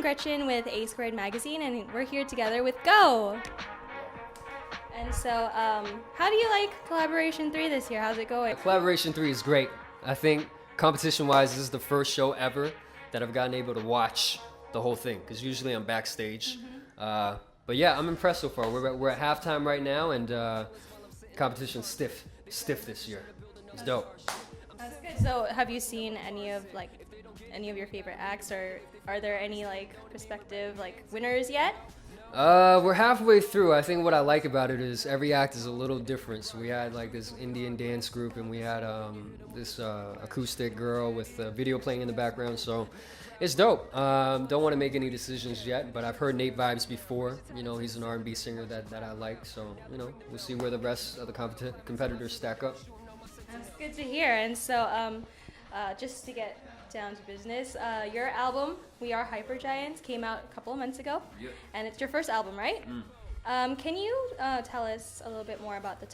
I'm Gretchen with A Squared Magazine, and we're here together with Gowe. And so, how do you like Kollaboration 3 this year? How's it going? Kollaboration 3 is great. I think competition-wise, this is the first show ever that I've gotten able to watch the whole thing, because usually I'm backstage. But yeah, I'm impressed so far. We're at halftime right now, and competition's stiff this year. It's dope. That's good. So, have you seen any of your favorite acts, or are there any prospective winners yet? We're halfway through. I think what I like about it is every act is a little different. So we had this Indian dance group, and we had this acoustic girl with video playing in the background. So it's dope. Don't want to make any decisions yet, but I've heard Nate Vibes before. He's an R&B singer that I like. So we'll see where the rest of the competitors stack up. That's good to hear. And so just to get down to business, your album, We Are Hypergiants, came out a couple of months ago. Yep. And it's your first album, right? Can you tell us a little bit more about the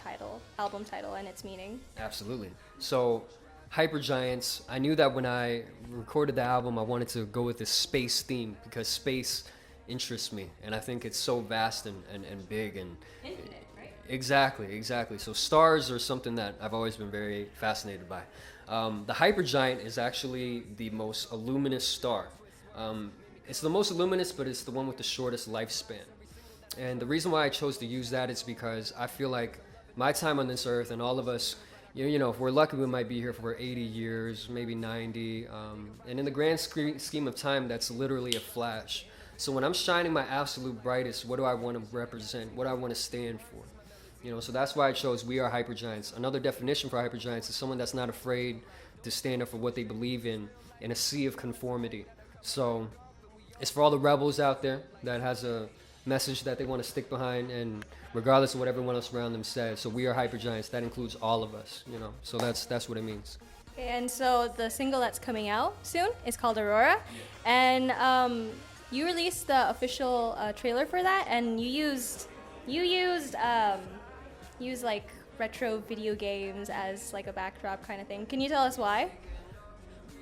album title and its meaning? Absolutely. So Hypergiants, I knew that when I recorded the album, I wanted to go with this space theme because space interests me, and I think it's so vast and big and Infinite, right? Exactly. So stars are something that I've always been very fascinated by. The hypergiant is actually the most luminous star. It's the most luminous, but it's the one with the shortest lifespan. And the reason why I chose to use that is because I feel like my time on this earth, and all of us, if we're lucky, we might be here for 80 years, maybe 90. And in the grand scheme of time, that's literally a flash. So when I'm shining my absolute brightest, what do I want to represent? What do I want to stand for? So that's why I chose We Are Hypergiants. Another definition for hypergiants is someone that's not afraid to stand up for what they believe in a sea of conformity. So it's for all the rebels out there that has a message that they want to stick behind, and regardless of what everyone else around them says. So We Are Hypergiants, that includes all of us, So that's what it means. Okay, and so the single that's coming out soon is called Aurora. And you released the official trailer for that, and you used retro video games as a backdrop kind of thing. Can you tell us why?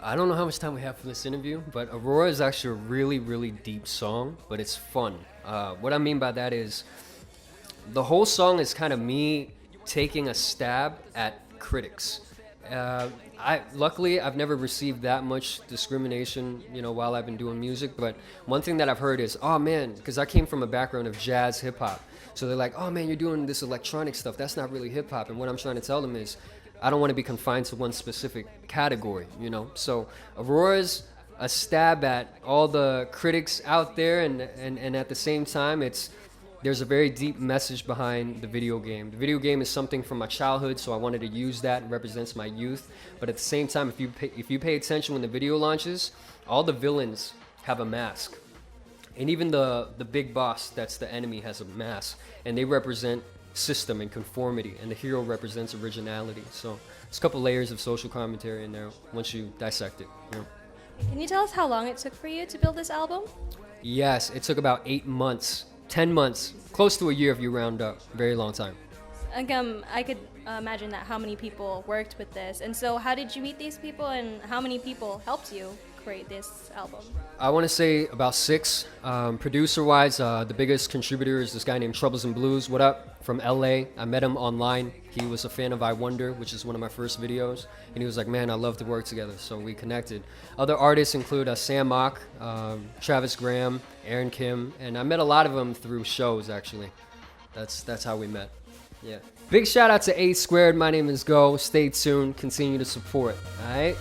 I don't know how much time we have for this interview, but Aurora is actually a really, really deep song, but it's fun. What I mean by that is the whole song is kind of me taking a stab at critics. Luckily, I've never received that much discrimination, while I've been doing music. But one thing that I've heard is, oh man, because I came from a background of jazz hip hop. So they're like, oh man, you're doing this electronic stuff. That's not really hip hop. And what I'm trying to tell them is, I don't want to be confined to one specific category, So Aurora's a stab at all the critics out there, and at the same time, there's a very deep message behind the video game. The video game is something from my childhood, so I wanted to use that. It represents my youth. But at the same time, if you pay attention when the video launches, all the villains have a mask. And even the big boss, that's the enemy, has a mask. And they represent system and conformity, and the hero represents originality. So there's a couple layers of social commentary in there once you dissect it. Can you tell us how long it took for you to build this album? Yes, it took about 8 months. 10 months, close to a year if you round up. Very long time. I could imagine that how many people worked with this. And so how did you meet these people, and how many people helped you create this album? I want to say about 6. Producer-wise, the biggest contributor is this guy named Troubles and Blues. What up? From LA. I met him online. He was a fan of I Wonder, which is one of my first videos. And he was like, man, I love to work together. So we connected. Other artists include Sam Mock, Travis Graham, Aaron Kim. And I met a lot of them through shows, actually. That's how we met. Yeah. Big shout out to A Squared. My name is Gowe. Stay tuned. Continue to support. All right?